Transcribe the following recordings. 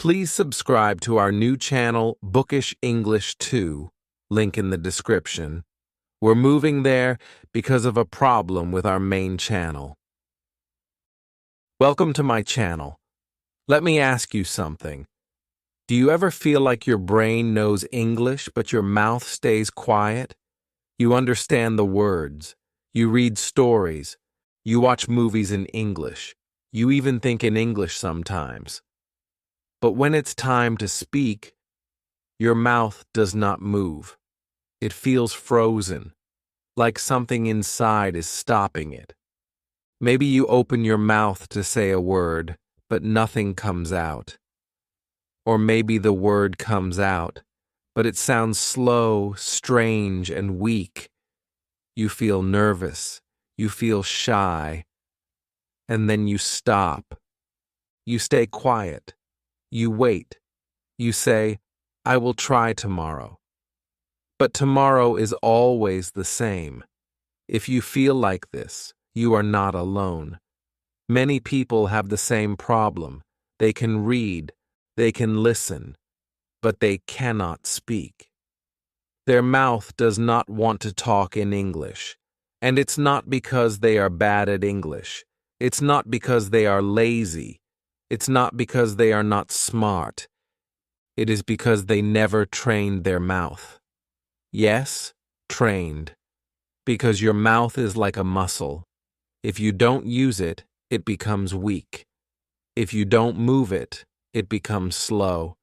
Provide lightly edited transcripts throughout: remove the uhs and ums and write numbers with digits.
Please subscribe to our new channel, Bookish English 2, link in the description. We're moving there because of a problem with our main channel. Welcome to my channel. Let me ask you something. Do you ever feel like your brain knows English, but your mouth stays quiet? You understand the words. You read stories. You watch movies in English. You even think in English sometimes. But when it's time to speak, your mouth does not move. It feels frozen, like something inside is stopping it. Maybe you open your mouth to say a word, but nothing comes out. Or maybe the word comes out, but it sounds slow, strange, and weak. You feel nervous. You feel shy. And then you stop. You stay quiet. You wait. You say, I will try tomorrow. But tomorrow is always the same. If you feel like this, you are not alone. Many people have the same problem. They can read, they can listen, but they cannot speak. Their mouth does not want to talk in English. And it's not because they are bad at English. It's not because they are lazy. It's not because they are not smart. It is because they never trained their mouth. Yes, trained. Because your mouth is like a muscle. If you don't use it, it becomes weak. If you don't move it, it becomes slow.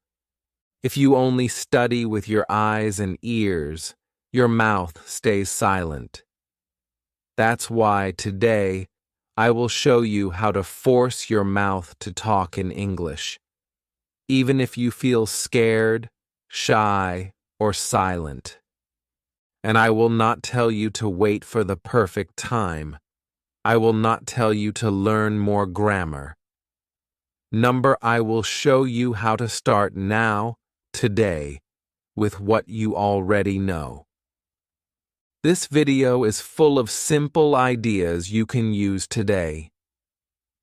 If you only study with your eyes and ears, your mouth stays silent. That's why today, I will show you how to force your mouth to talk in English, even if you feel scared, shy, or silent. And I will not tell you to wait for the perfect time. I will not tell you to learn more grammar. I will show you how to start now, today, with what you already know. This video is full of simple ideas you can use today.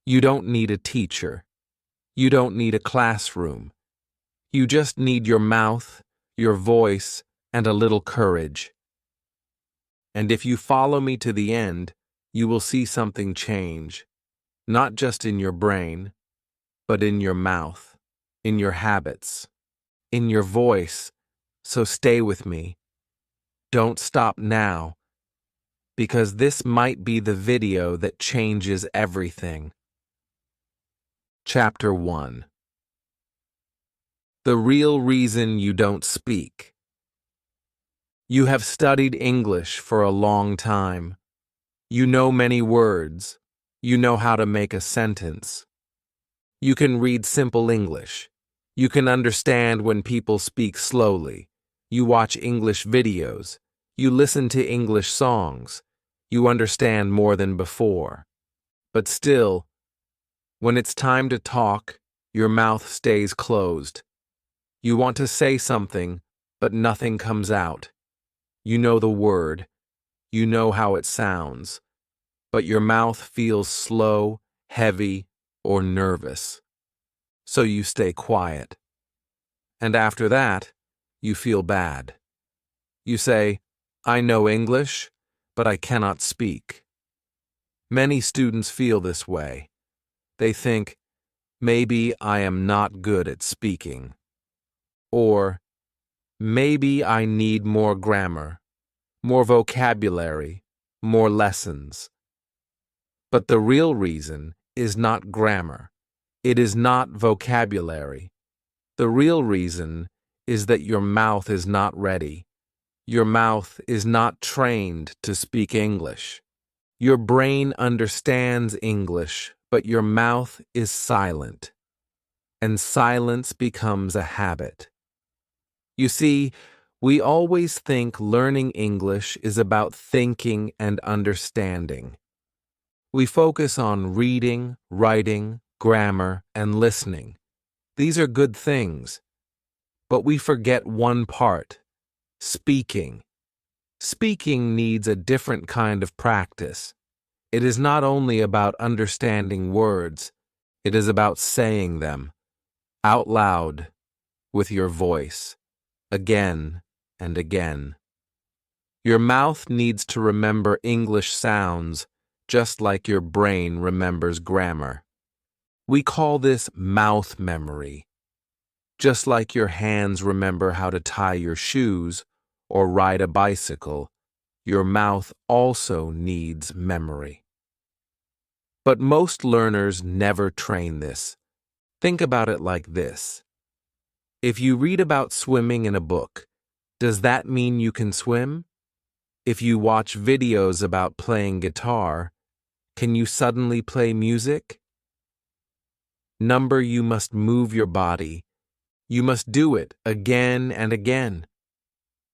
You don't need a teacher. You don't need a classroom. You just need your mouth, your voice, and a little courage. And if you follow me to the end, you will see something change, not just in your brain, but in your mouth, in your habits, in your voice. So stay with me. Don't stop now, because this might be the video that changes everything. Chapter 1. The real reason you don't speak. You have studied English for a long time. You know many words. You know how to make a sentence. You can read simple English. You can understand when people speak slowly. You watch English videos. You listen to English songs. You understand more than before. But still, when it's time to talk, your mouth stays closed. You want to say something, but nothing comes out. You know the word. You know how it sounds. But your mouth feels slow, heavy, or nervous. So you stay quiet. And after that, you feel bad. You say, I know English, but I cannot speak. Many students feel this way. They think, maybe I am not good at speaking. Or, maybe I need more grammar, more vocabulary, more lessons. But the real reason is not grammar. It is not vocabulary. The real reason is that your mouth is not ready. Your mouth is not trained to speak English. Your brain understands English, but your mouth is silent. And silence becomes a habit. You see, we always think learning English is about thinking and understanding. We focus on reading, writing, grammar, and listening. These are good things. But we forget one part: speaking. Speaking needs a different kind of practice. It is not only about understanding words, it is about saying them. out loud, with your voice, again and again. Your mouth needs to remember English sounds just like your brain remembers grammar. We call this mouth memory. Just like your hands remember how to tie your shoes or ride a bicycle, your mouth also needs memory. But most learners never train this. Think about it like this. If you read about swimming in a book, does that mean you can swim? If you watch videos about playing guitar, can you suddenly play music? You must move your body. You must do it again and again.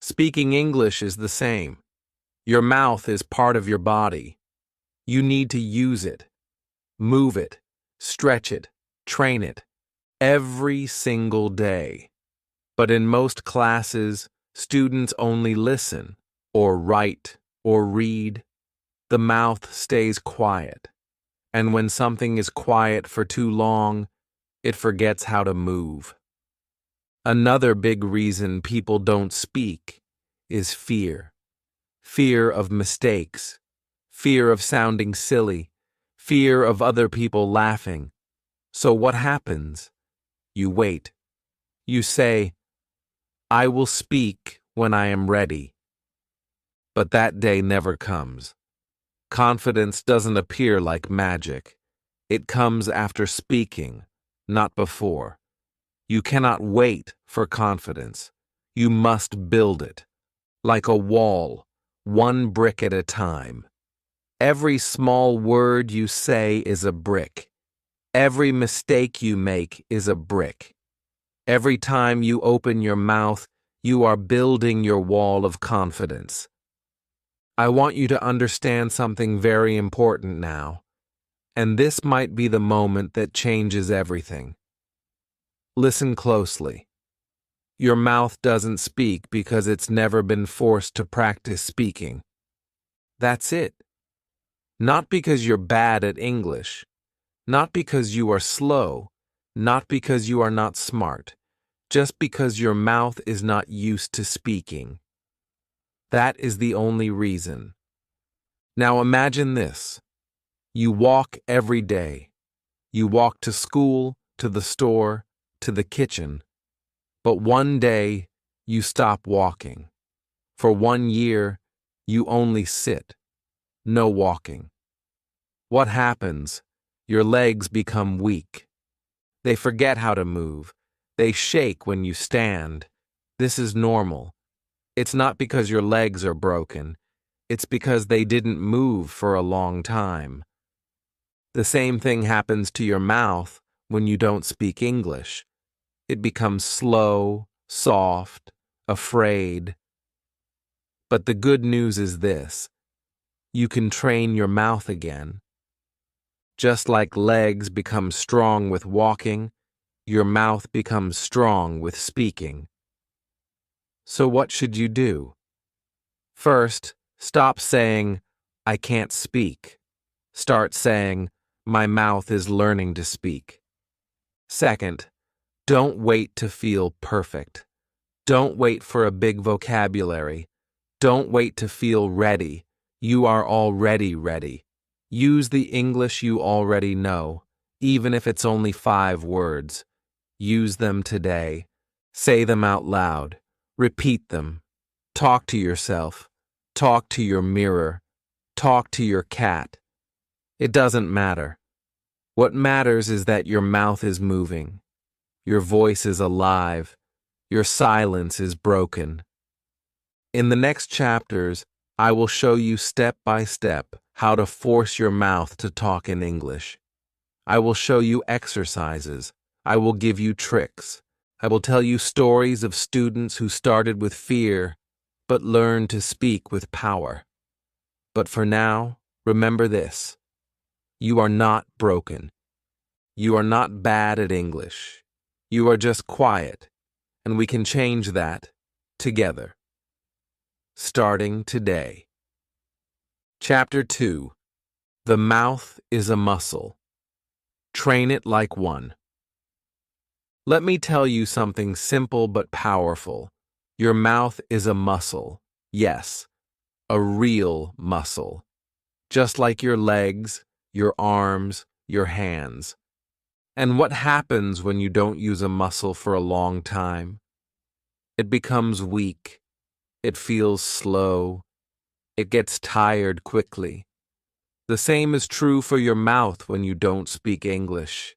Speaking English is the same. Your mouth is part of your body. You need to use it, move it, stretch it, train it, every single day. But in most classes, students only listen, or write, or read. The mouth stays quiet. And when something is quiet for too long, it forgets how to move. Another big reason people don't speak is fear. Fear of mistakes, fear of sounding silly, fear of other people laughing. So what happens? You wait. You say, I will speak when I am ready. But that day never comes. Confidence doesn't appear like magic. It comes after speaking, not before. You cannot wait for confidence. You must build it. Like a wall, one brick at a time. Every small word you say is a brick. Every mistake you make is a brick. Every time you open your mouth, you are building your wall of confidence. I want you to understand something very important now, and this might be the moment that changes everything. Listen closely. Your mouth doesn't speak because it's never been forced to practice speaking. That's it. Not because you're bad at English, not because you are slow, not because you are not smart, just because your mouth is not used to speaking. That is the only reason. Now imagine this. You walk every day. You walk to school, to the store, to the kitchen. But one day, you stop walking. For 1 year, you only sit. No walking. What happens? Your legs become weak. They forget how to move. They shake when you stand. This is normal. It's not because your legs are broken. It's because they didn't move for a long time. The same thing happens to your mouth when you don't speak English. It becomes slow, soft, afraid. But the good news is this. You can train your mouth again. Just like legs become strong with walking, your mouth becomes strong with speaking. So what should you do? First, stop saying, I can't speak. Start saying, my mouth is learning to speak. Second, don't wait to feel perfect. Don't wait for a big vocabulary. Don't wait to feel ready. You are already ready. Use the English you already know, even if it's only 5 words. Use them today. Say them out loud. Repeat them. Talk to yourself. Talk to your mirror. Talk to your cat. It doesn't matter. What matters is that your mouth is moving. Your voice is alive. Your silence is broken. In the next chapters, I will show you step by step how to force your mouth to talk in English. I will show you exercises. I will give you tricks. I will tell you stories of students who started with fear, but learned to speak with power. But for now, remember this. You are not broken. You are not bad at English. You are just quiet, and we can change that together. Starting today. Chapter 2. The mouth is a muscle. Train it like one. Let me tell you something simple but powerful. Your mouth is a muscle. Yes, a real muscle. Just like your legs, your arms, your hands. And what happens when you don't use a muscle for a long time? It becomes weak. It feels slow. It gets tired quickly. The same is true for your mouth when you don't speak English.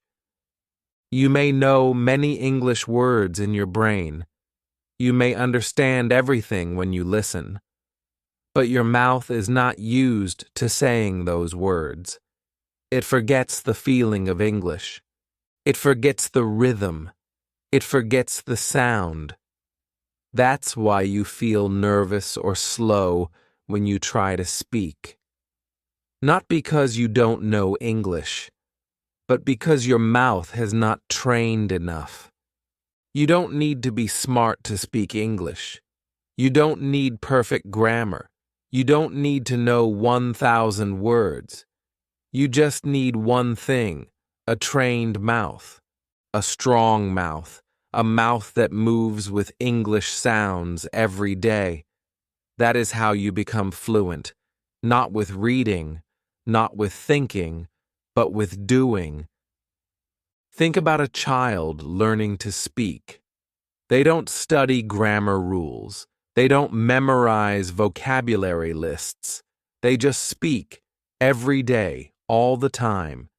You may know many English words in your brain. You may understand everything when you listen. But your mouth is not used to saying those words. It forgets the feeling of English. It forgets the rhythm. It forgets the sound. That's why you feel nervous or slow when you try to speak. Not because you don't know English, but because your mouth has not trained enough. You don't need to be smart to speak English. You don't need perfect grammar. You don't need to know 1,000 words. You just need one thing, a trained mouth, a strong mouth, a mouth that moves with English sounds every day. That is how you become fluent, not with reading, not with thinking, but with doing. Think about a child learning to speak. They don't study grammar rules. They don't memorize vocabulary lists. They just speak every day, all the time.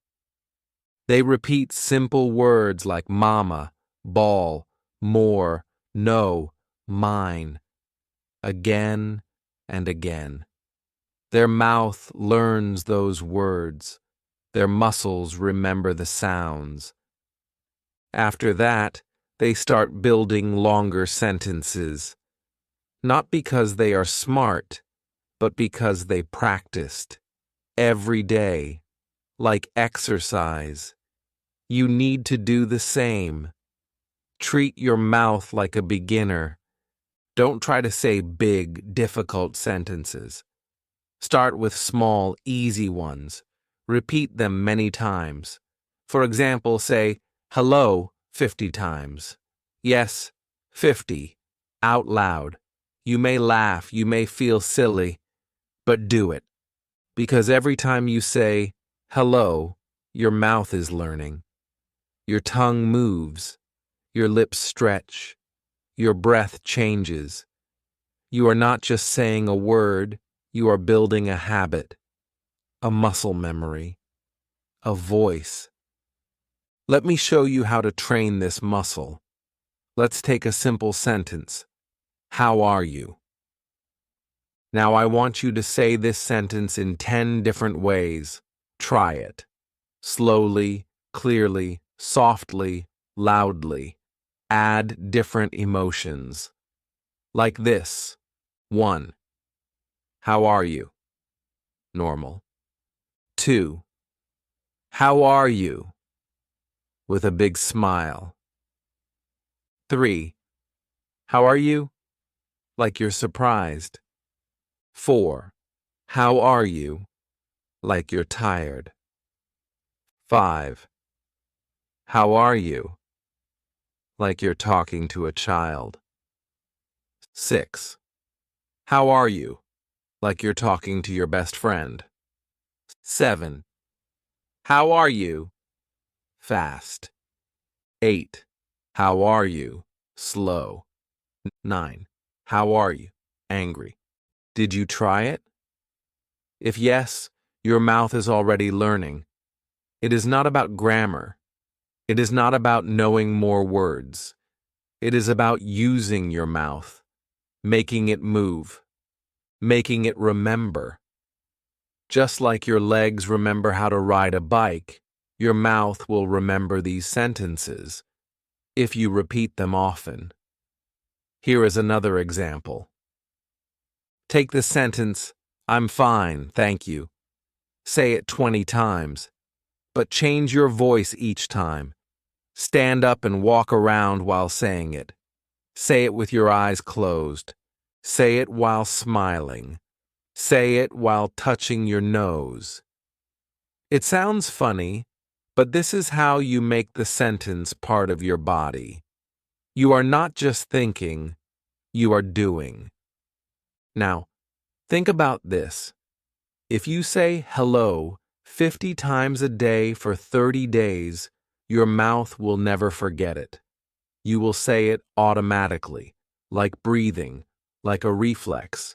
They repeat simple words like mama, ball, more, no, mine, again and again. Their mouth learns those words. Their muscles remember the sounds. After that, they start building longer sentences. Not because they are smart, but because they practiced. Every day, like exercise. You need to do the same. Treat your mouth like a beginner. Don't try to say big, difficult sentences. Start with small, easy ones. Repeat them many times. For example, say, hello 50 times. Yes, 50. Out loud. You may laugh, you may feel silly, but do it. Because every time you say, hello, your mouth is learning. Your tongue moves. Your lips stretch. Your breath changes. You are not just saying a word, you are building a habit, a muscle memory, a voice. Let me show you how to train this muscle. Let's take a simple sentence. How are you? Now I want you to say this sentence in 10 different ways. Try it. Slowly, clearly, softly, loudly. Add different emotions. Like this. 1. How are you? Normal. 2. How are you? With a big smile. 3. How are you? Like you're surprised. 4. How are you? Like you're tired. 5. How are you? Like you're talking to a child. 6. How are you? Like you're talking to your best friend. 7. How are you? Fast. 8. How are you? Slow. 9. How are you? Angry. Did you try it? If yes, your mouth is already learning. It is not about grammar. It is not about knowing more words. It is about using your mouth, making it move, making it remember. Just like your legs remember how to ride a bike, your mouth will remember these sentences if you repeat them often. Here is another example. Take the sentence, I'm fine, thank you. Say it 20 times, but change your voice each time. Stand up and walk around while saying it. Say it with your eyes closed. Say it while smiling. Say it while touching your nose. It sounds funny, But this is how you make the sentence part of your body. You are not just thinking, you are doing. Now, think about this. If you say hello 50 times a day for 30 days, your mouth will never forget it. You will say it automatically, like breathing, like a reflex.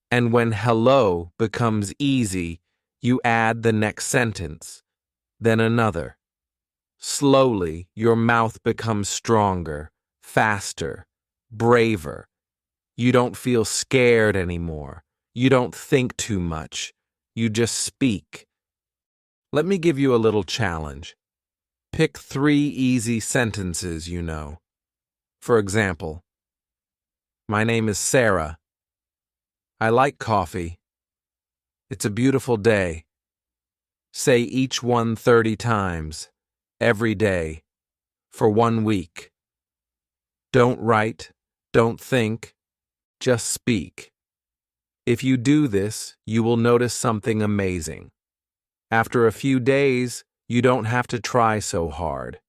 And when hello becomes easy, you add the next sentence, then another. Slowly, your mouth becomes stronger, faster, braver. You don't feel scared anymore. You don't think too much. You just speak. Let me give you a little challenge. Pick 3 easy sentences you know. For example, my name is Sarah. I like coffee. It's a beautiful day. Say each one 30 times, every day, for 1 week. Don't write, don't think, just speak. If you do this, you will notice something amazing. After a few days, you don't have to try so hard.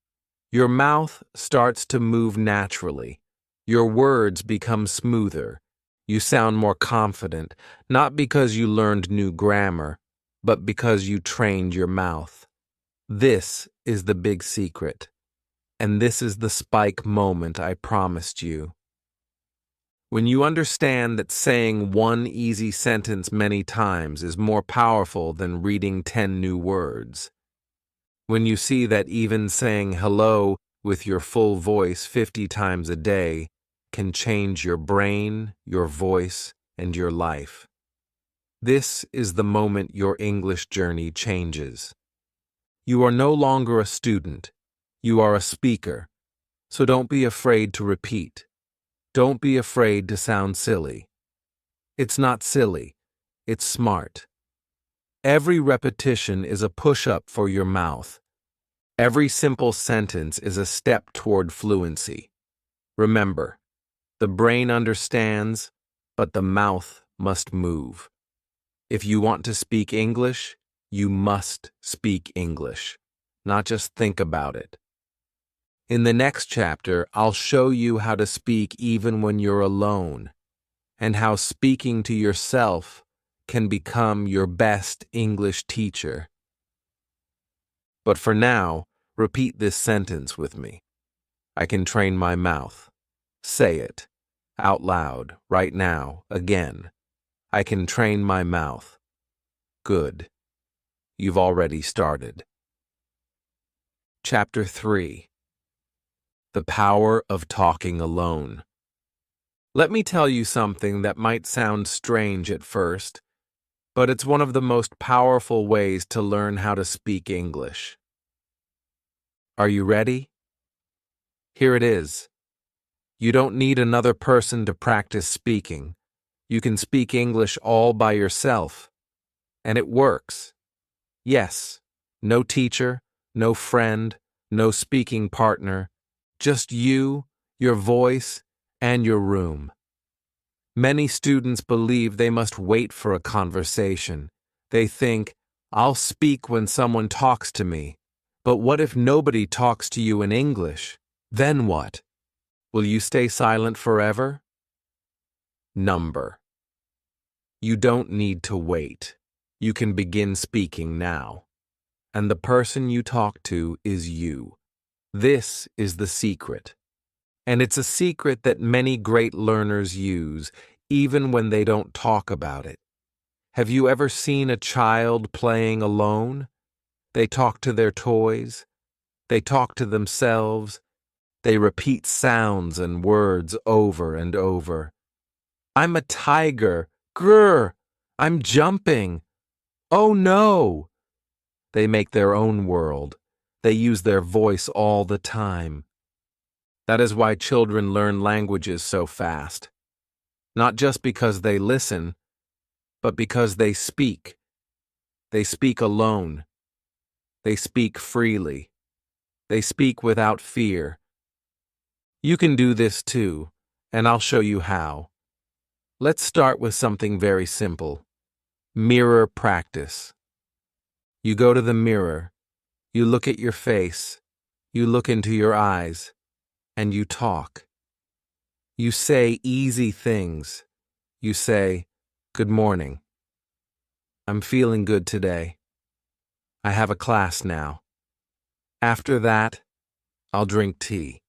Your mouth starts to move naturally. Your words become smoother. You sound more confident, not because you learned new grammar, but because you trained your mouth. This is the big secret. And this is the spike moment I promised you. When you understand that saying one easy sentence many times is more powerful than reading 10 new words. When you see that even saying hello with your full voice 50 times a day can change your brain, your voice, and your life. This is the moment your English journey changes. You are no longer a student. You are a speaker. So don't be afraid to repeat. Don't be afraid to sound silly. It's not silly. It's smart. Every repetition is a push-up for your mouth. Every simple sentence is a step toward fluency. Remember, the brain understands, but the mouth must move. If you want to speak English, you must speak English, not just think about it. In the next chapter, I'll show you how to speak even when you're alone, and how speaking to yourself can become your best English teacher. But for now, repeat this sentence with me. I can train my mouth. Say it, out loud, right now, again. I can train my mouth. Good. You've already started. Chapter 3. The Power of Talking Alone. Let me tell you something that might sound strange at first, but it's one of the most powerful ways to learn how to speak English. Are you ready? Here it is. You don't need another person to practice speaking. You can speak English all by yourself. And it works. Yes, no teacher, no friend, no speaking partner, just you, your voice, and your room. Many students believe they must wait for a conversation. They think, I'll speak when someone talks to me. But what if nobody talks to you in English? Then what? Will you stay silent forever? Number. You don't need to wait. You can begin speaking now. And the person you talk to is you. This is the secret. And it's a secret that many great learners use, even when they don't talk about it. Have you ever seen a child playing alone? They talk to their toys. They talk to themselves. They repeat sounds and words over and over. I'm a tiger. Grr! I'm jumping. Oh no! They make their own world. They use their voice all the time. That is why children learn languages so fast. Not just because they listen, but because they speak. They speak alone. They speak freely. They speak without fear. You can do this too, and I'll show you how. Let's start with something very simple. Mirror practice. You go to the mirror. You look at your face, you look into your eyes, and you talk. You say easy things. You say, "Good morning. I'm feeling good today. I have a class now. After that, I'll drink tea."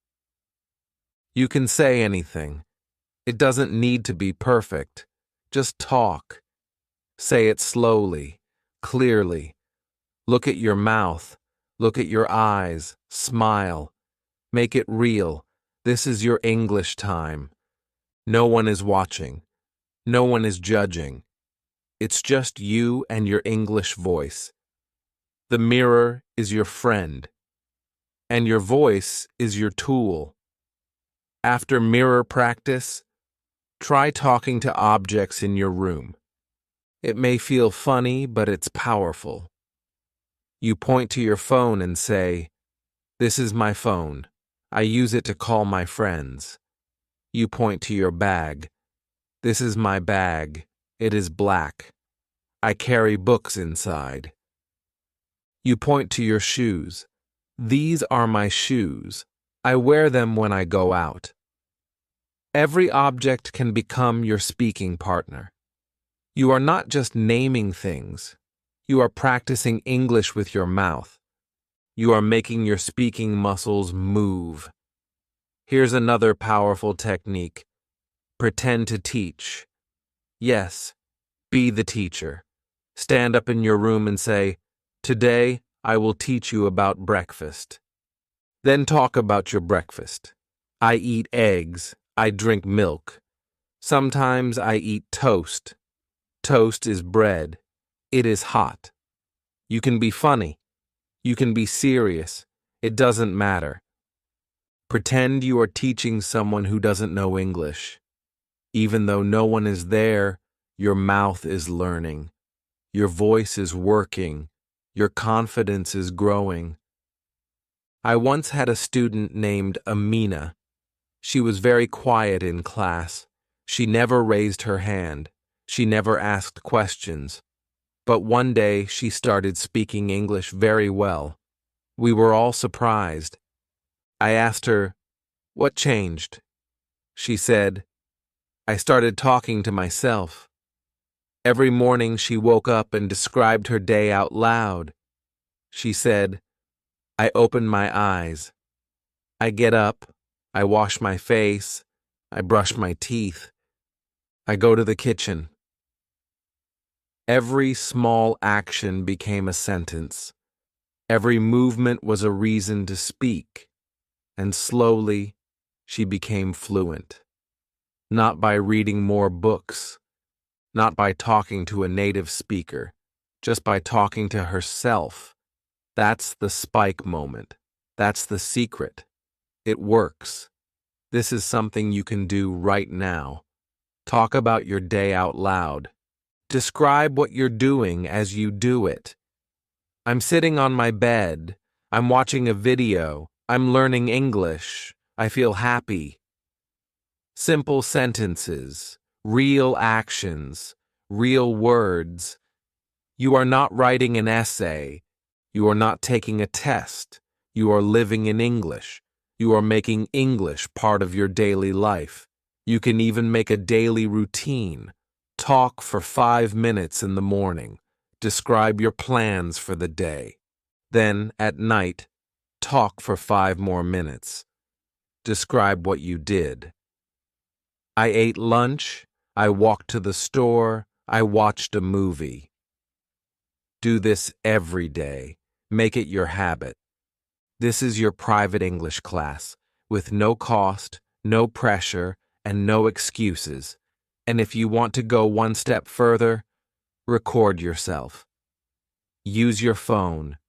You can say anything. It doesn't need to be perfect. Just talk. Say it slowly, clearly. Look at your mouth. Look at your eyes. Smile. Make it real. This is your English time. No one is watching. No one is judging. It's just you and your English voice. The mirror is your friend, and your voice is your tool. After mirror practice, try talking to objects in your room. It may feel funny, but it's powerful. You point to your phone and say, "This is my phone. I use it to call my friends." You point to your bag. "This is my bag. It is black. I carry books inside." You point to your shoes. "These are my shoes. I wear them when I go out." Every object can become your speaking partner. You are not just naming things. You are practicing English with your mouth. You are making your speaking muscles move. Here's another powerful technique. Pretend to teach. Yes, be the teacher. Stand up in your room and say, "Today, I will teach you about breakfast." Then talk about your breakfast. "I eat eggs. I drink milk. Sometimes I eat toast. Toast is bread. It is hot." You can be funny. You can be serious. It doesn't matter. Pretend you are teaching someone who doesn't know English. Even though no one is there, your mouth is learning. Your voice is working. Your confidence is growing. I once had a student named Amina. She was very quiet in class. She never raised her hand. She never asked questions. But one day she started speaking English very well. We were all surprised. I asked her, "What changed?" She said, "I started talking to myself." Every morning she woke up and described her day out loud. She said, "I open my eyes. I get up. I wash my face. I brush my teeth. I go to the kitchen." Every small action became a sentence. Every movement was a reason to speak. And slowly, she became fluent. Not by reading more books, not by talking to a native speaker, just by talking to herself. That's the spike moment. That's the secret. It works. This is something you can do right now. Talk about your day out loud. Describe what you're doing as you do it. "I'm sitting on my bed. I'm watching a video. I'm learning English. I feel happy." Simple sentences, real actions, real words. You are not writing an essay. You are not taking a test. You are living in English. You are making English part of your daily life. You can even make a daily routine. Talk for 5 minutes in the morning. Describe your plans for the day. Then, at night, talk for 5 more minutes. Describe what you did. "I ate lunch. I walked to the store. I watched a movie." Do this every day. Make it your habit. This is your private English class, with no cost, no pressure, and no excuses. And if you want to go one step further, record yourself. Use your phone.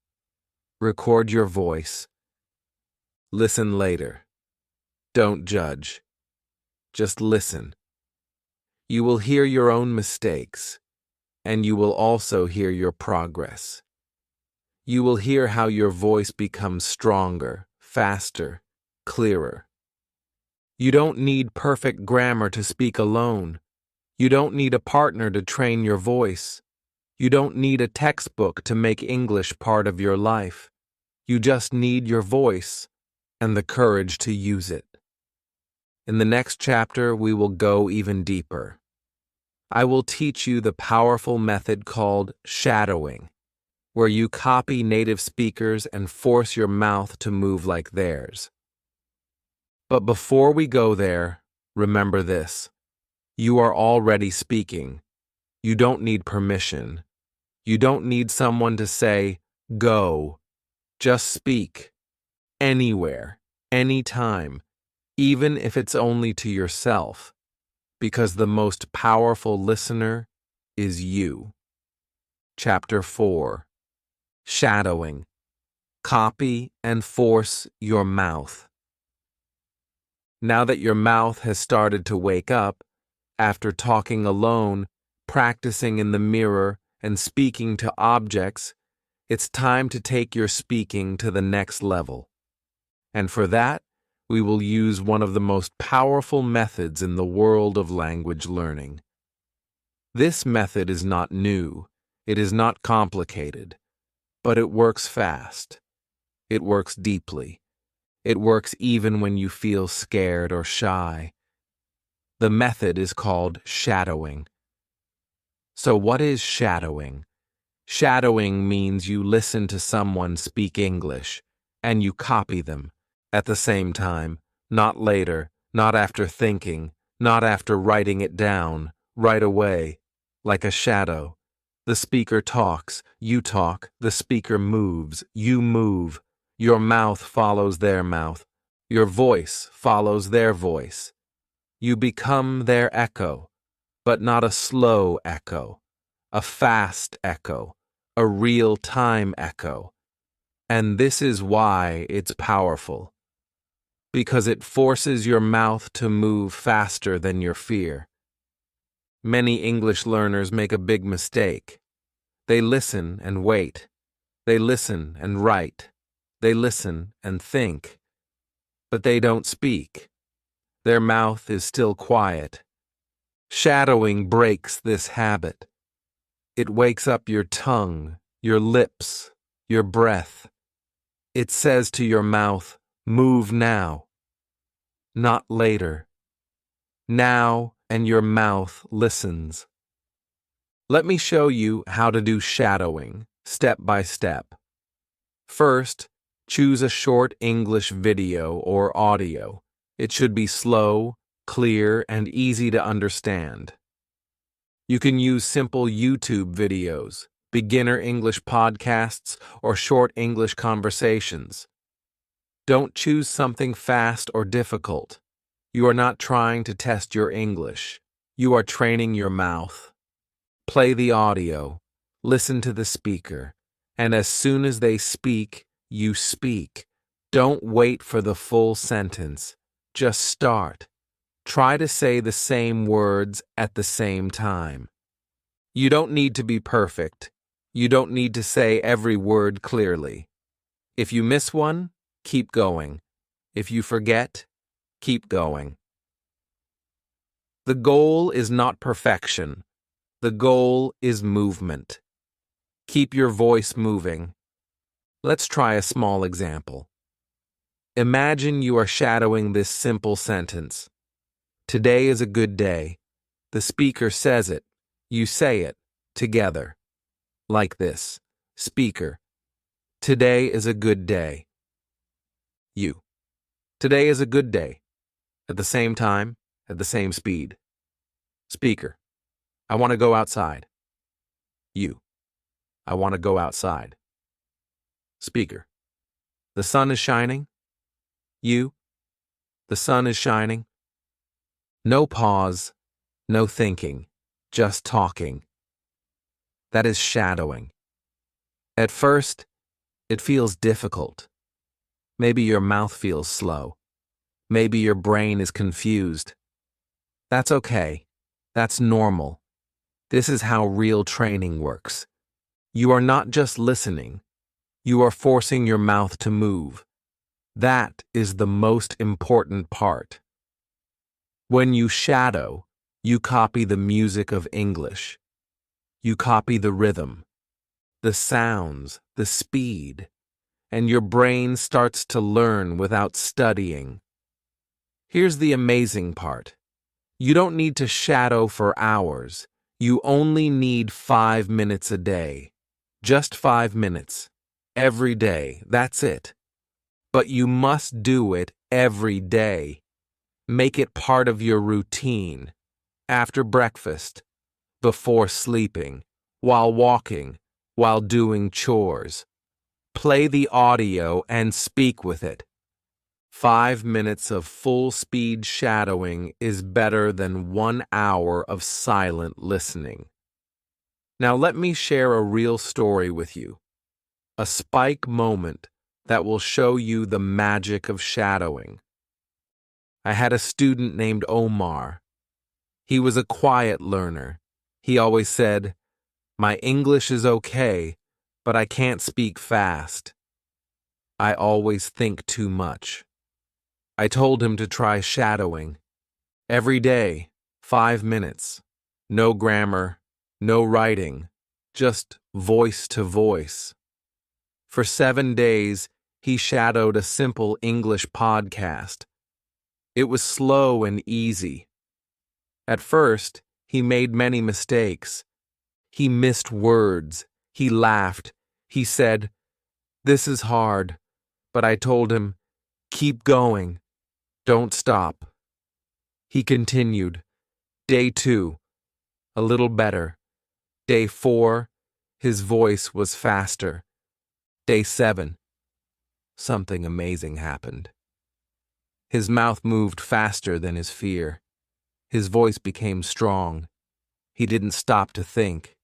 Record your voice. Listen later. Don't judge. Just listen. You will hear your own mistakes, and you will also hear your progress. You will hear how your voice becomes stronger, faster, clearer. You don't need perfect grammar to speak alone. You don't need a partner to train your voice. You don't need a textbook to make English part of your life. You just need your voice and the courage to use it. In the next chapter, we will go even deeper. I will teach you the powerful method called shadowing, where you copy native speakers and force your mouth to move like theirs. But before we go there, remember this. You are already speaking. You don't need permission. You don't need someone to say, go. Just speak. Anywhere, anytime, even if it's only to yourself, because the most powerful listener is you. Chapter 4. Shadowing. Copy and force your mouth. Now that your mouth has started to wake up, after talking alone, practicing in the mirror, and speaking to objects, it's time to take your speaking to the next level. And for that, we will use one of the most powerful methods in the world of language learning. This method is not new, it is not complicated, but it works fast. It works deeply. It works even when you feel scared or shy. The method is called shadowing. So what is shadowing? Shadowing means you listen to someone speak English, and you copy them at the same time, not later, not after thinking, not after writing it down, right away, like a shadow. The speaker talks, you talk, the speaker moves, you move, your mouth follows their mouth, your voice follows their voice. You become their echo, but not a slow echo, a fast echo, a real-time echo. And this is why it's powerful. Because it forces your mouth to move faster than your fear. Many English learners make a big mistake. They listen and wait. They listen and write. They listen and think. But they don't speak. Their mouth is still quiet. Shadowing breaks this habit. It wakes up your tongue, your lips, your breath. It says to your mouth, move now, not later. Now, and your mouth listens. Let me show you how to do shadowing, step by step. First, choose a short English video or audio. It should be slow, clear, and easy to understand. You can use simple YouTube videos, beginner English podcasts, or short English conversations. Don't choose something fast or difficult. You are not trying to test your English. You are training your mouth. Play the audio, listen to the speaker, and as soon as they speak, you speak. Don't wait for the full sentence. Just start. Try to say the same words at the same time. You don't need to be perfect. You don't need to say every word clearly. If you miss one, keep going. If you forget, keep going. The goal is not perfection. The goal is movement. Keep your voice moving. Let's try a small example. Imagine you are shadowing this simple sentence. Today is a good day. The speaker says it. You say it. Together. Like this. Speaker. Today is a good day. You. Today is a good day. At the same time, at the same speed. Speaker. I want to go outside. You. I want to go outside. Speaker. The sun is shining. You. The sun is shining. No pause, no thinking, just talking. That is shadowing. At first, it feels difficult. Maybe your mouth feels slow. Maybe your brain is confused. That's okay. That's normal. This is how real training works. You are not just listening. You are forcing your mouth to move. That is the most important part. When you shadow, you copy the music of English. You copy the rhythm, the sounds, the speed. and your brain starts to learn without studying. Here's the amazing part. You don't need to shadow for hours. You only need 5 minutes a day. Just 5 minutes. Every day, that's it. But you must do it every day. Make it part of your routine. After breakfast, before sleeping, while walking, while doing chores. Play the audio and speak with it. 5 minutes of full-speed shadowing is better than 1 hour of silent listening. Now let me share a real story with you. A spike moment that will show you the magic of shadowing. I had a student named Omar. He was a quiet learner. He always said, "My English is okay, but I can't speak fast. I always think too much." I told him to try shadowing. Every day, 5 minutes. No grammar, no writing, just voice to voice. For 7 days, he shadowed a simple English podcast. It was slow and easy. At first, he made many mistakes. He missed words. He laughed. He said, "This is hard." But I told him, "Keep going. Don't stop." He continued. Day 2, a little better. Day 4, his voice was faster. Day 7, something amazing happened. His mouth moved faster than his fear. His voice became strong. He didn't stop to think.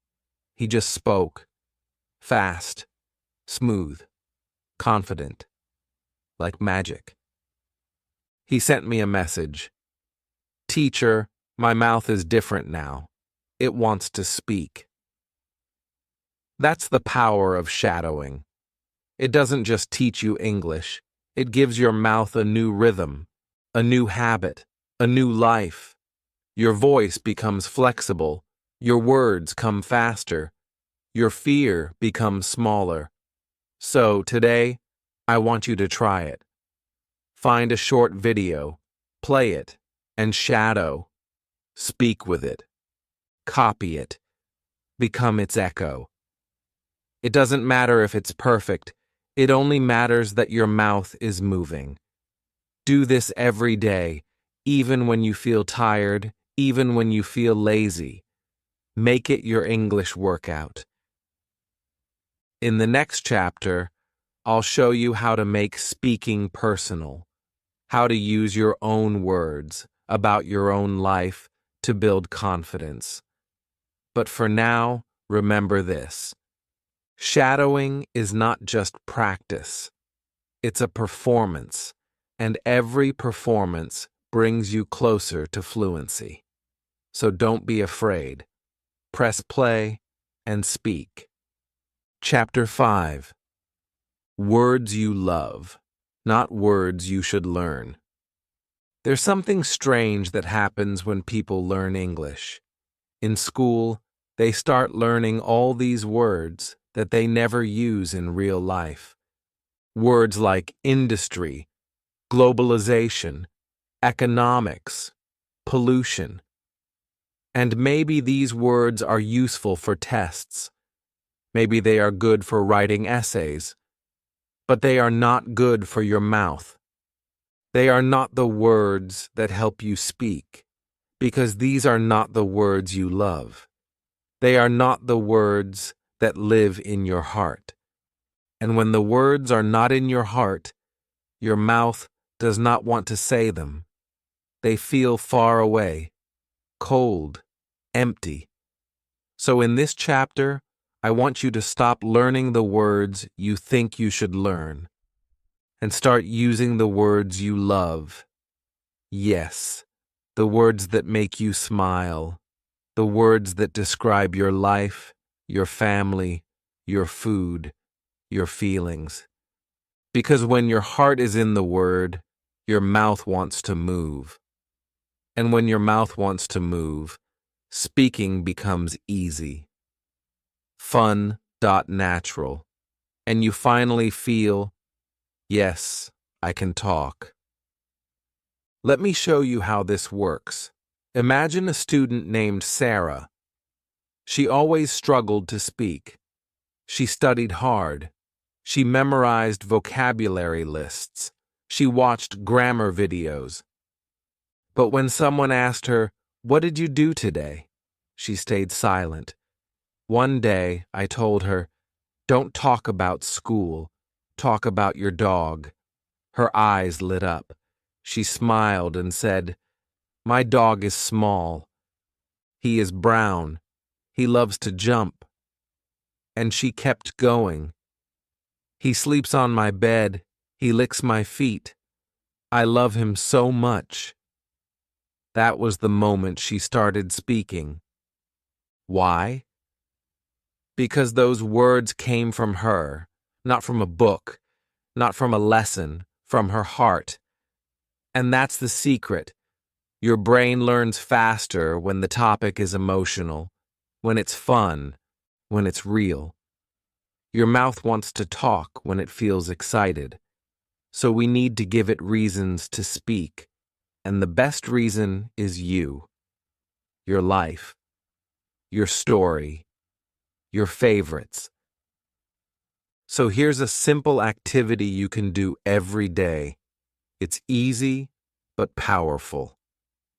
He just spoke. Fast, smooth, confident, like magic. He sent me a message. "Teacher, my mouth is different now. It wants to speak." That's the power of shadowing. It doesn't just teach you English. It gives your mouth a new rhythm, a new habit, a new life. Your voice becomes flexible. Your words come faster. Your fear becomes smaller. So today, I want you to try it. Find a short video, play it, and shadow. Speak with it. Copy it. Become its echo. It doesn't matter if it's perfect. It only matters that your mouth is moving. Do this every day, even when you feel tired, even when you feel lazy. Make it your English workout. In the next chapter, I'll show you how to make speaking personal, how to use your own words about your own life to build confidence. But for now, remember this. Shadowing is not just practice. It's a performance, and every performance brings you closer to fluency. So don't be afraid. Press play and speak. Chapter 5. Words you love, not words you should learn. There's something strange that happens when people learn English. In school, they start learning all these words that they never use in real life. Words like industry, globalization, economics, pollution. And maybe these words are useful for tests. Maybe they are good for writing essays. But they are not good for your mouth. They are not the words that help you speak, because these are not the words you love. They are not the words that live in your heart. And when the words are not in your heart, your mouth does not want to say them. They feel far away, cold, empty. So in this chapter, I want you to stop learning the words you think you should learn and start using the words you love. Yes, the words that make you smile, the words that describe your life, your family, your food, your feelings. Because when your heart is in the word, your mouth wants to move. And when your mouth wants to move, speaking becomes easy. Fun.natural. and you finally feel, yes, I can talk. Let me show you how this works. Imagine a student named Sarah. She always struggled to speak. She studied hard. She memorized vocabulary lists. She watched grammar videos. But when someone asked her, "What did you do today?" she stayed silent. One day, I told her, "Don't talk about school. Talk about your dog." Her eyes lit up. She smiled and said, "My dog is small. He is brown. He loves to jump." And she kept going. "He sleeps on my bed. He licks my feet. I love him so much." That was the moment she started speaking. Why? Because those words came from her, not from a book, not from a lesson, from her heart. And that's the secret. Your brain learns faster when the topic is emotional, when it's fun, when it's real. Your mouth wants to talk when it feels excited. So we need to give it reasons to speak. And the best reason is you, your life, your story, your favorites. So here's a simple activity you can do every day. It's easy, but powerful.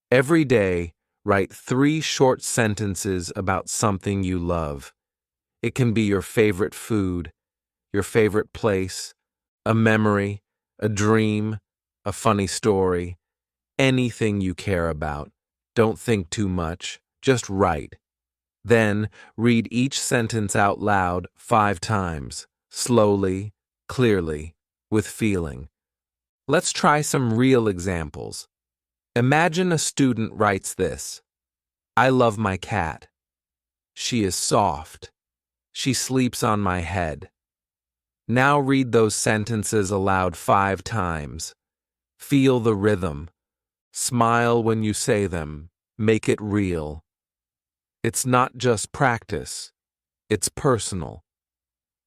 Every day, write 3 short sentences about something you love. It can be your favorite food, your favorite place, a memory, a dream, a funny story, anything you care about. Don't think too much, just write. Then, read each sentence out loud 5 times, slowly, clearly, with feeling. Let's try some real examples. Imagine a student writes this: "I love my cat. She is soft. She sleeps on my head." Now read those sentences aloud 5 times. Feel the rhythm. Smile when you say them. Make it real. It's not just practice. It's personal.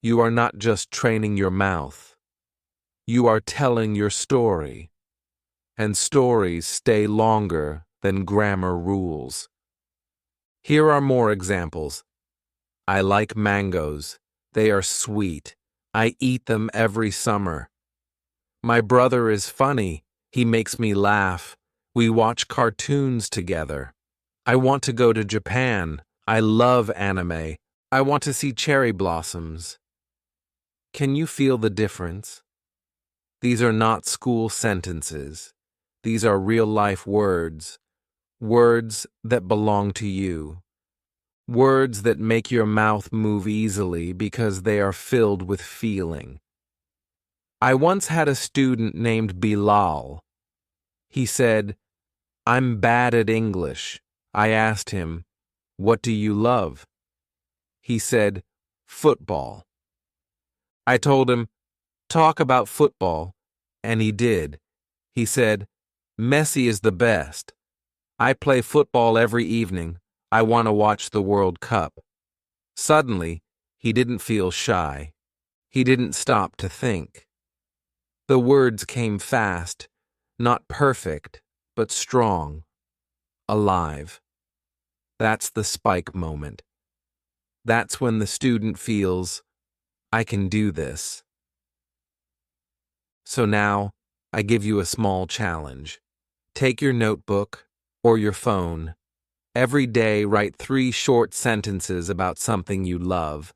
You are not just training your mouth. You are telling your story. And stories stay longer than grammar rules. Here are more examples. "I like mangoes. They are sweet. I eat them every summer." "My brother is funny. He makes me laugh. We watch cartoons together." "I want to go to Japan. I love anime. I want to see cherry blossoms." Can you feel the difference? These are not school sentences. These are real-life words. Words that belong to you. Words that make your mouth move easily because they are filled with feeling. I once had a student named Bilal. He said, "I'm bad at English." I asked him, "What do you love?" He said, "Football." I told him, "Talk about football," and he did. He said, "Messi is the best. I play football every evening. I want to watch the World Cup." Suddenly, he didn't feel shy. He didn't stop to think. The words came fast, not perfect, but strong, alive. That's the spike moment. That's when the student feels, "I can do this." So now, I give you a small challenge. Take your notebook or your phone. Every day, write 3 short sentences about something you love.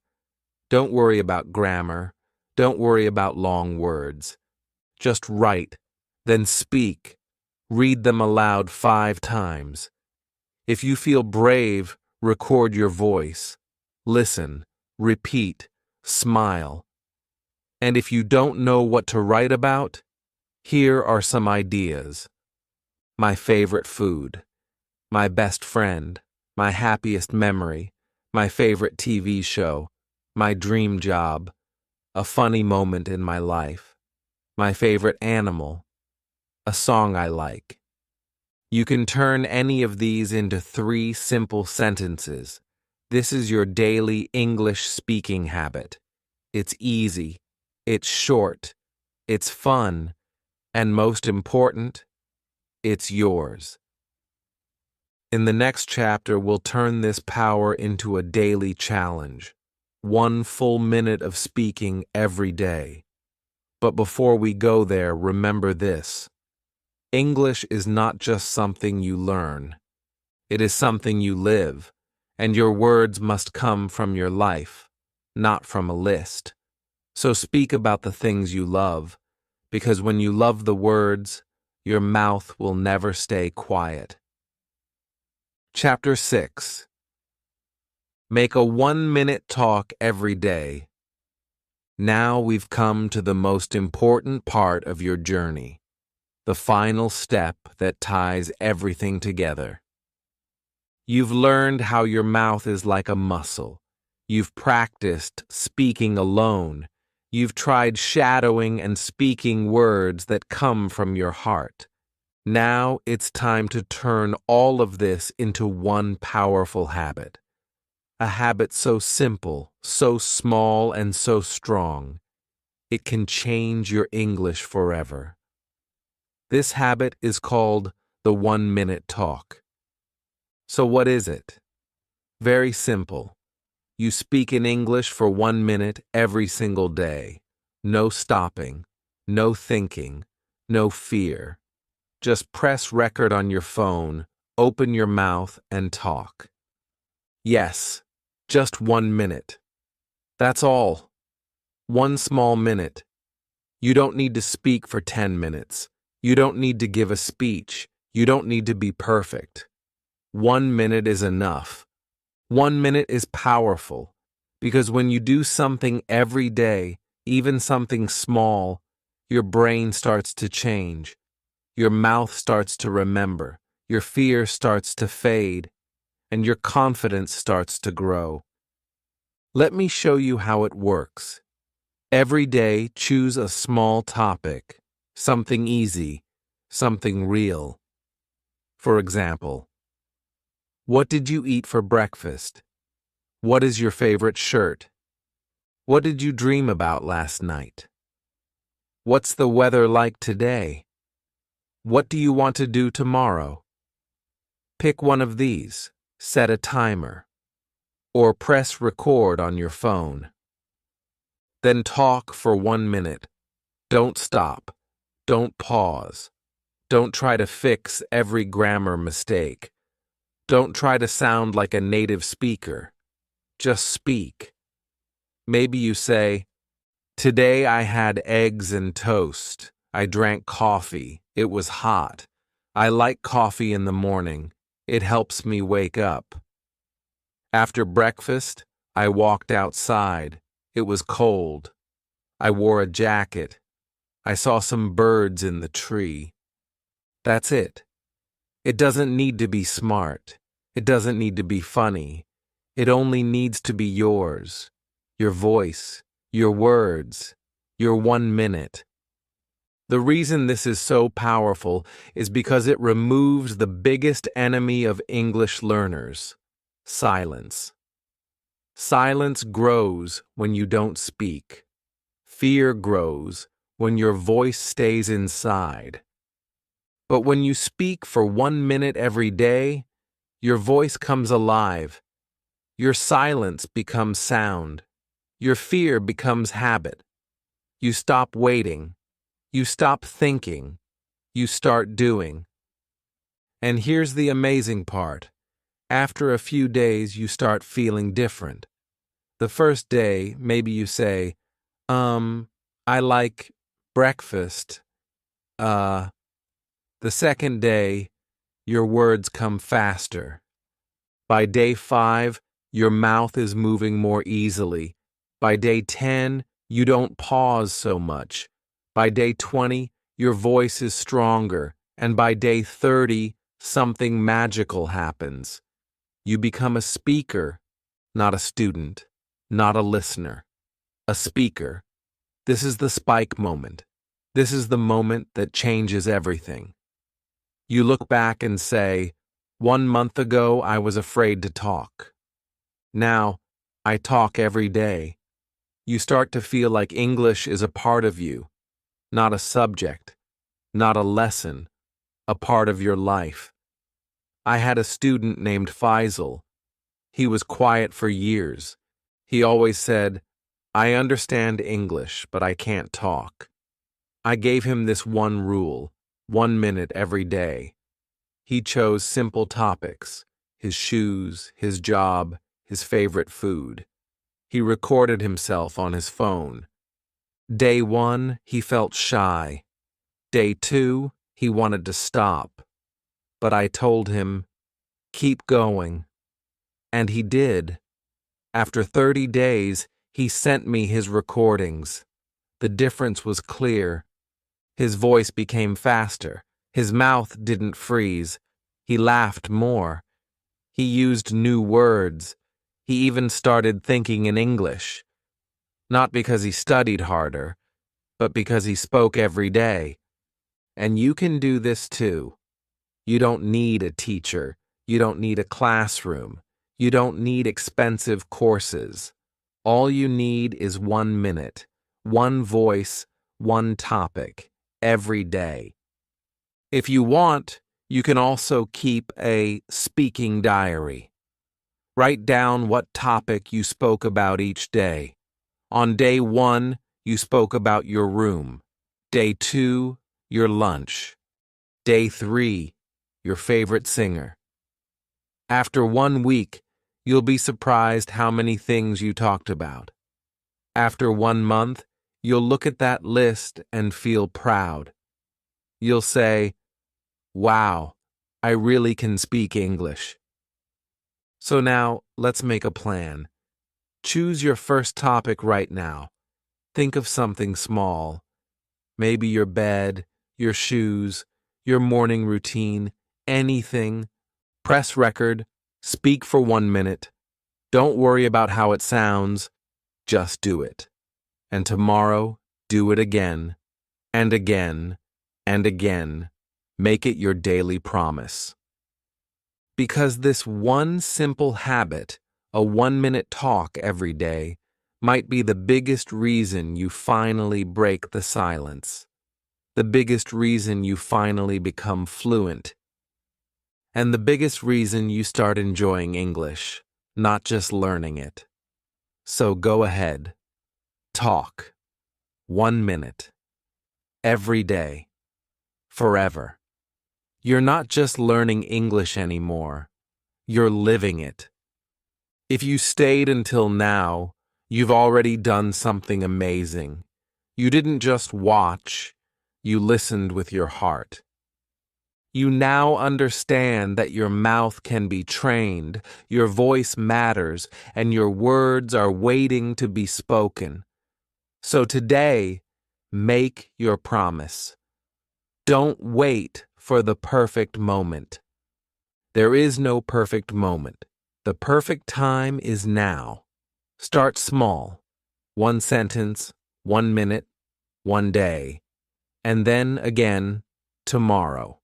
Don't worry about grammar. Don't worry about long words. Just write, then speak. Read them aloud 5 times. If you feel brave, record your voice. Listen, repeat, smile. And if you don't know what to write about, here are some ideas. My favorite food, my best friend, my happiest memory, my favorite TV show, my dream job, a funny moment in my life, my favorite animal, a song I like. You can turn any of these into 3 simple sentences. This is your daily English speaking habit. It's easy. It's short. It's fun. And most important, it's yours. In the next chapter, we'll turn this power into a daily challenge. 1 full minute of speaking every day. But before we go there, remember this. English is not just something you learn. It is something you live, and your words must come from your life, not from a list. So speak about the things you love, because when you love the words, your mouth will never stay quiet. Chapter 6. Make a 1-minute talk every day. Now we've come to the most important part of your journey, the final step that ties everything together. You've learned how your mouth is like a muscle. You've practiced speaking alone. You've tried shadowing and speaking words that come from your heart. Now it's time to turn all of this into one powerful habit. A habit so simple, so small, and so strong. It can change your English forever. This habit is called the 1-minute talk. So what is it? Very simple. You speak in English for 1 minute every single day. No stopping, no thinking, no fear. Just press record on your phone, open your mouth, and talk. Yes, just 1 minute. That's all. 1 small minute. You don't need to speak for 10 minutes. You don't need to give a speech. You don't need to be perfect. 1 minute is enough. 1 minute is powerful, because when you do something every day, even something small, your brain starts to change. Your mouth starts to remember, your fear starts to fade, and your confidence starts to grow. Let me show you how it works. Every day, choose a small topic, something easy, something real. For example, what did you eat for breakfast? What is your favorite shirt? What did you dream about last night? What's the weather like today? What do you want to do tomorrow? Pick one of these, set a timer, or press record on your phone. Then talk for 1 minute. Don't stop. Don't pause. Don't try to fix every grammar mistake. Don't try to sound like a native speaker. Just speak. Maybe you say, "Today I had eggs and toast. I drank coffee. It was hot. I like coffee in the morning. It helps me wake up. After breakfast, I walked outside. It was cold. I wore a jacket. I saw some birds in the tree." That's it. It doesn't need to be smart. It doesn't need to be funny. It only needs to be yours, your voice, your words, your 1 minute. The reason this is so powerful is because it removes the biggest enemy of English learners, silence. Silence grows when you don't speak. Fear grows when your voice stays inside. But when you speak for 1 minute every day, your voice comes alive. Your silence becomes sound. Your fear becomes habit. You stop waiting. You stop thinking. You start doing. And here's the amazing part. After a few days, you start feeling different. The first day, maybe you say, I like breakfast. The second day, your words come faster. By day 5, your mouth is moving more easily. By day 10, you don't pause so much. By day 20, your voice is stronger. And by day 30, something magical happens. You become a speaker, not a student, not a listener. A speaker. This is the spike moment. This is the moment that changes everything. You look back and say, 1 month ago I was afraid to talk. Now, I talk every day. You start to feel like English is a part of you, not a subject, not a lesson, a part of your life. I had a student named Faisal. He was quiet for years. He always said, "I understand English, but I can't talk." I gave him this one rule, 1 minute every day. He chose simple topics, his shoes, his job, his favorite food. He recorded himself on his phone. Day 1, he felt shy. Day 2, he wanted to stop. But I told him, "Keep going." And he did. After 30 days, he sent me his recordings. The difference was clear. His voice became faster. His mouth didn't freeze. He laughed more. He used new words. He even started thinking in English. Not because he studied harder, but because he spoke every day. And you can do this too. You don't need a teacher. You don't need a classroom. You don't need expensive courses. All you need is 1 minute, one voice, one topic, every day. If you want, you can also keep a speaking diary. Write down what topic you spoke about each day. On day 1, you spoke about your room. Day 2, your lunch. Day 3, your favorite singer. After 1 week, you'll be surprised how many things you talked about. After 1 month, you'll look at that list and feel proud. You'll say, "Wow, I really can speak English." So now, let's make a plan. Choose your first topic right now. Think of something small. Maybe your bed, your shoes, your morning routine, anything. Press record. Speak for 1 minute. Don't worry about how it sounds. Just do it. And tomorrow, do it again, and again, and again. Make it your daily promise. Because this one simple habit, a 1 minute talk every day, might be the biggest reason you finally break the silence. The biggest reason you finally become fluent. And the biggest reason you start enjoying English, not just learning it. So go ahead. Talk. 1 minute. Every day. Forever. You're not just learning English anymore. You're living it. If you stayed until now, you've already done something amazing. You didn't just watch, you listened with your heart. You now understand that your mouth can be trained, your voice matters, and your words are waiting to be spoken. So today, make your promise. Don't wait for the perfect moment. There is no perfect moment. The perfect time is now. Start small. 1 sentence, 1 minute, 1 day, and then again tomorrow.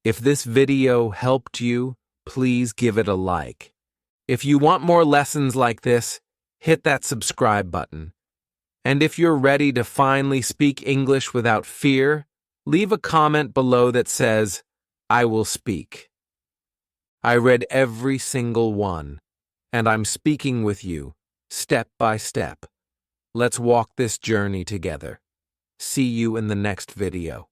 If this video helped you, please give it a like. If you want more lessons like this, hit that subscribe button. And if you're ready to finally speak English without fear, leave a comment below that says, "I will speak." I read every single one, and I'm speaking with you, step by step. Let's walk this journey together. See you in the next video.